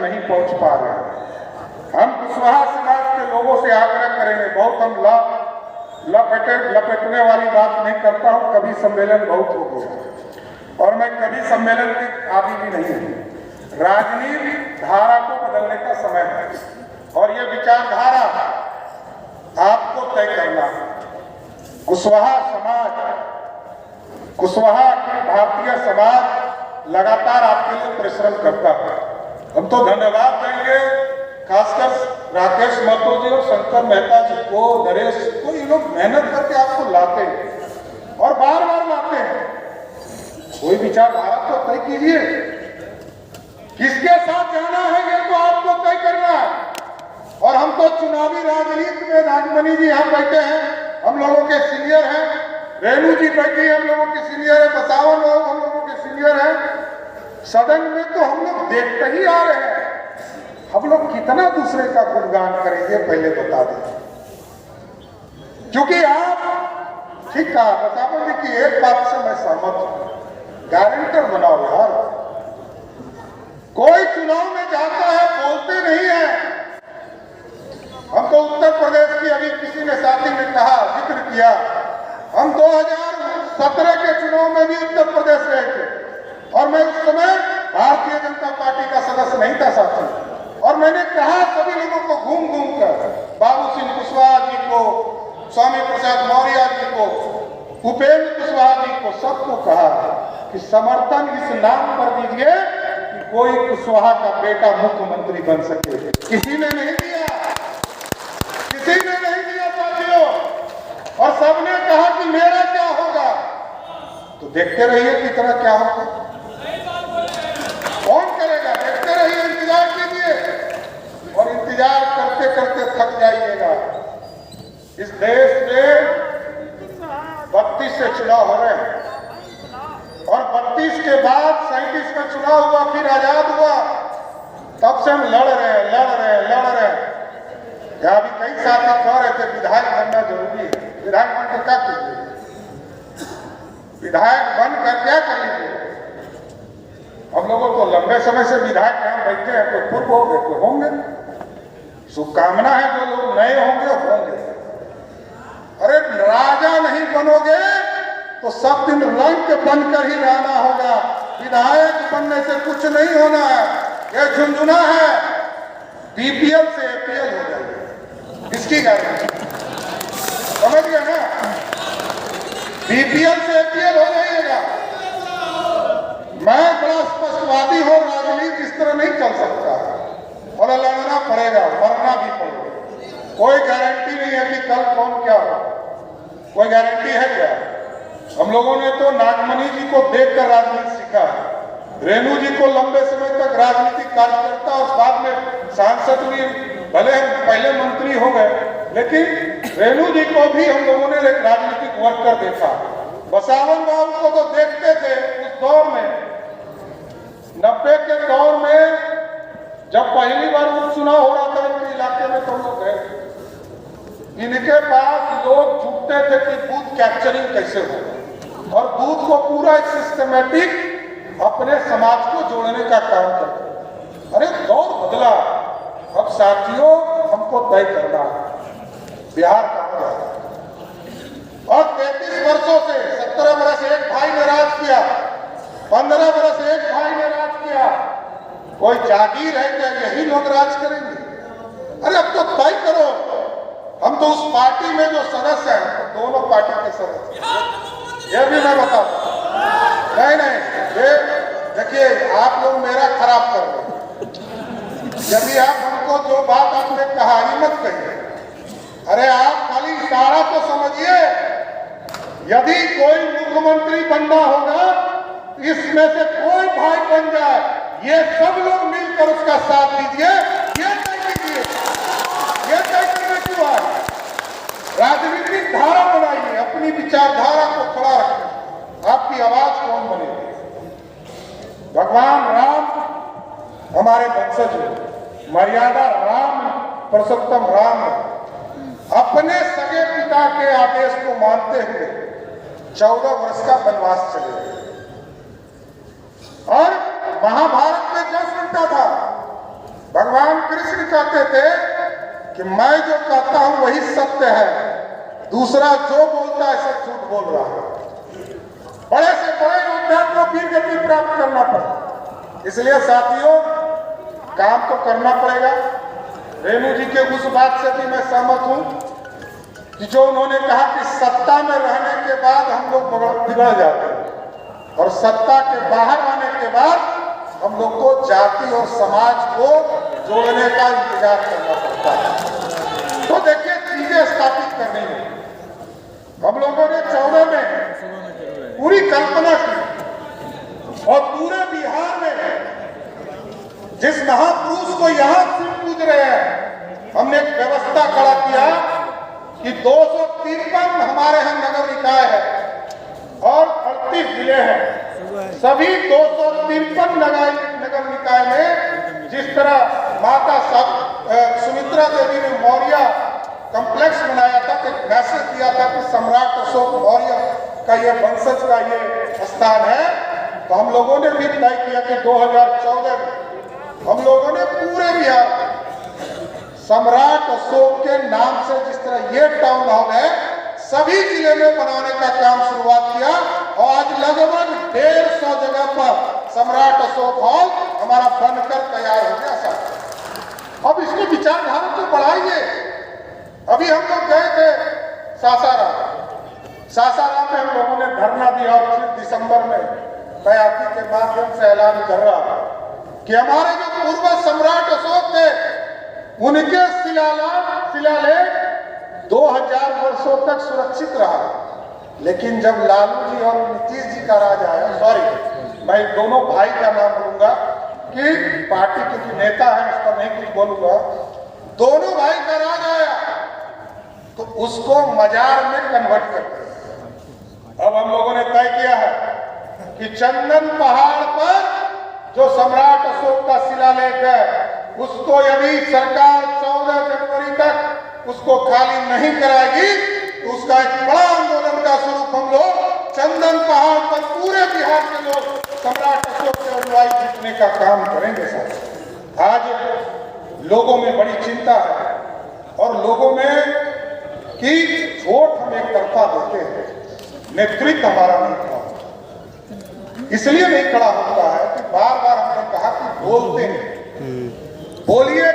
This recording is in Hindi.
नहीं पहुंच पा रहे हैं। हम कुशवाहा समाज के लोगों से आग्रह करेंगे, बहुत हम लपेटने वाली बात नहीं करता हूं, कभी सम्मेलन बहुत हो गया और मैं कभी सम्मेलन के आदी भी नहीं हूं। राजनीति धारा को बदलने का समय है और ये विचारधारा आपको तय करना है। कुशवाहा भारतीय समाज लगातार आपके लिए परिश्रम करता है। हम तो धन्यवाद देंगे खासकर राकेश महतो जी और शंकर मेहता जी को, नरेश को। ये लोग मेहनत करके आपको लाते हैं और बार बार लाते हैं। कोई विचारधारा तो तय कीजिए, किसके साथ जाना है ये तो आपको तय करना है। और हम तो चुनावी राजनीति में, नागमणि जी यहाँ बैठे हैं, हम लोगों के सीनियर हैं, रेणु जी बैठी हम लोगों के सीनियर है, बसावन लोग हम लोगों के सीनियर हैं। सदन में तो हम लोग देखते ही आ रहे हैं। हम लोग कितना दूसरे का गुणगान करेंगे पहले बता दें, क्योंकि आप ठीक कहा बसावन जी की एक बात से मैं सहमत हूं, गारंटर बनाओ यार। कोई चुनाव में जाता है बोलते नहीं है। हम तो उत्तर प्रदेश की, अभी किसी ने साथी ने कहा, जिक्र किया, हम 2017 के चुनाव में भी उत्तर प्रदेश गए थे और मैं उस समय भारतीय जनता पार्टी का सदस्य नहीं था साथी। और मैंने कहा सभी लोगों को घूम घूम कर, बाबू सिंह कुशवाहा जी को, स्वामी प्रसाद मौर्य जी को, उपेंद्र कुशवाहा जी को, सबको कहा कि समर्थन इस नाम पर दीजिए कि कोई कुशवाहा का बेटा मुख्यमंत्री बन सके। किसी ने नहीं दिया, किसी ने नहीं दिया साथियों। और सबने कहा कि मेरा क्या होगा। तो देखते रहिए कितना क्या होगा, कौन करेगा, देखते रहिए, इंतजार कीजिए और इंतजार करते करते थक जाइएगा। इस देश में 32 से चुनाव हो रहे हैं और 32 के बाद 37 में चुनाव हुआ, फिर आजाद हुआ। तब से हम लड़ रहे हैं। यहाँ भी कई साथी कह रहे थे विधायक बनना जरूरी है। विधायक बनकर क्या कीजिए, विधायक बनकर क्या करेंगे। हम लोगों को लंबे समय से विधायक यहाँ बैठे हैं, कोई पूर्व हो गए, कोई होंगे। शुभकामना है जो लोग नए होंगे। अरे राजा नहीं बनोगे तो सब दिन रंग बनकर ही रहना होगा। विधायक बनने से कुछ नहीं होना है, यह झुंझुना है। बीपीएल से एपीएल हो जाएगी, इसकी गारंटी समझ गए ना। बीपीएल से एपीएल हो जाइएगा। मैं बड़ा स्पष्टवादी हूं, राजनीति इस तरह नहीं चल सकता और लड़ना पड़ेगा, मरना भी पड़ेगा। कोई गारंटी नहीं है कि कल कौन क्या हो, कोई गारंटी है क्या। हम लोगों ने तो नागमणि जी को देखकर राजनीति सीखा, रेणु जी को लंबे समय तक राजनीतिक कार्यकर्ता और बाद में सांसद भी, भले हम पहले मंत्री हो गए, लेकिन रेणु जी को भी हम लोगों ने एक राजनीतिक वर्कर देखा। बसावन बाबू को तो देखते थे उस दौर में, 90 के दौर में जब पहली बार उपचुनाव हो रहा था इनके इलाके में, तो हम लोग गए। इनके पास लोग जुटते थे कि बूथ कैप्चरिंग कैसे हो और बूथ को पूरा सिस्टमेटिक अपने समाज को जोड़ने का काम करते। अरे दौर बदला। अब साथियों हमको तय करना है बिहार का क्या है। और 33 वर्षों से 17 वर्ष एक भाई ने राज किया, 15 वर्ष एक भाई ने राज किया। कोई जागीर है क्या यही लोग राज करेंगे? अरे अब तो तय करो। हम तो उस पार्टी में जो सदस्य हैं, तो दोनों पार्टी के सदस्य, ये भी मैं बता दूं। नहीं, ये देखिए आप लोग मेरा खराब कर रहे हैं। यदि आप हमको जो बात आपने कहा ये मत कहिए। अरे आप खाली इशारा तो समझिए। यदि कोई मुख्यमंत्री बनना होगा, इसमें से कोई भाई बन जाए, ये सब लोग मिलकर उसका साथ दीजिए। ये तय कीजिए, ये तय करने की बात। राजनीतिक धारा बनाइए, अपनी विचारधारा को खड़ा रखें। आपकी आवाज कौन बनेगी? भगवान राम हमारे वंशज हैं, मर्यादा राम, पुरुषोत्तम राम अपने सगे पिता के आदेश को मानते हुए 14 वर्ष का वनवास चले और महाभारत में जस बनता था। भगवान कृष्ण कहते थे कि मैं जो कहता हूं वही सत्य है, दूसरा जो बोलता है सब झूठ बोल रहा है। बड़े से बड़े योद्धा को वीर गति प्राप्त करना पड़ा। इसलिए साथियों, काम तो करना पड़ेगा। रेणु जी के उस बात से भी मैं सहमत हूं कि जो उन्होंने कहा कि सत्ता में रहने के बाद हम लोग बिगड़ जाते हैं और सत्ता के बाहर आने के बाद हम लोग को जाति और समाज को जोड़ने का इंतजार करना पड़ता है। तो देखिए, चीजें स्थापित करनी है। हम लोगों ने 14 में पूरी कल्पना की और पूरे बिहार में जिस महापुरुष को यहाँ से पूज रहे हैं, हमने एक व्यवस्था खड़ा किया कि 253 हमारे यहाँ नगर निकाय है और 38 जिले हैं। सभी 253 नगर निकाय में जिस तरह माता सुमित्रा देवी ने मौर्य कॉम्प्लेक्स बनाया था, एक मैसेज दिया था कि सम्राट अशोक मौर्य का ये वंशज का ये स्थान है, तो हम लोगों ने भी तय किया कि 2014 में हम लोगों ने पूरे बिहार सम्राट अशोक के नाम से जिस तरह ये टाउन हॉल है सभी जिले में बनाने का काम शुरुआत किया और आज लगभग 150 जगह पर सम्राट अशोक हॉल हमारा बनकर तैयार हो गया। सर, अब इसकी विचारधारा तो बढ़ाइए। अभी हम लोग गए थे सासाराम में हम लोगों ने धरना दिया और फिर दिसंबर में मैं आपके के माध्यम से ऐलान कर रहा कि हमारे जो पूर्व सम्राट अशोक थे उनके शिलालेख 2000 वर्षों तक सुरक्षित रहा, लेकिन जब लालू जी और नीतीश जी का राज आया, सॉरी मैं दोनों भाई का नाम लूंगा कि पार्टी के नेता है उस पर नहीं कुछ बोलूंगा, दोनों भाई का राज आया तो उसको मजार में कन्वर्ट कर दिया। अब हम लोगों ने तय किया है कि चंदन पहाड़ पर जो सम्राट अशोक का शिलालेख है उसको यदि सरकार 14 जनवरी तक उसको खाली नहीं कराएगी तो उसका एक बड़ा आंदोलन का स्वरूप हम लोग चंदन पहाड़ पर पूरे बिहार के लोग सम्राट अशोक के अनुयायी जीतने का काम करेंगे। साहब, आज लोगों में बड़ी चिंता है और लोगों में कि वोट हम एक तरफा देते हैं, नेतृत्व हमारा नहीं खड़ा होता। इसलिए नहीं खड़ा होता है कि बार बार हमने कहा कि बोलते हैं, बोलिए।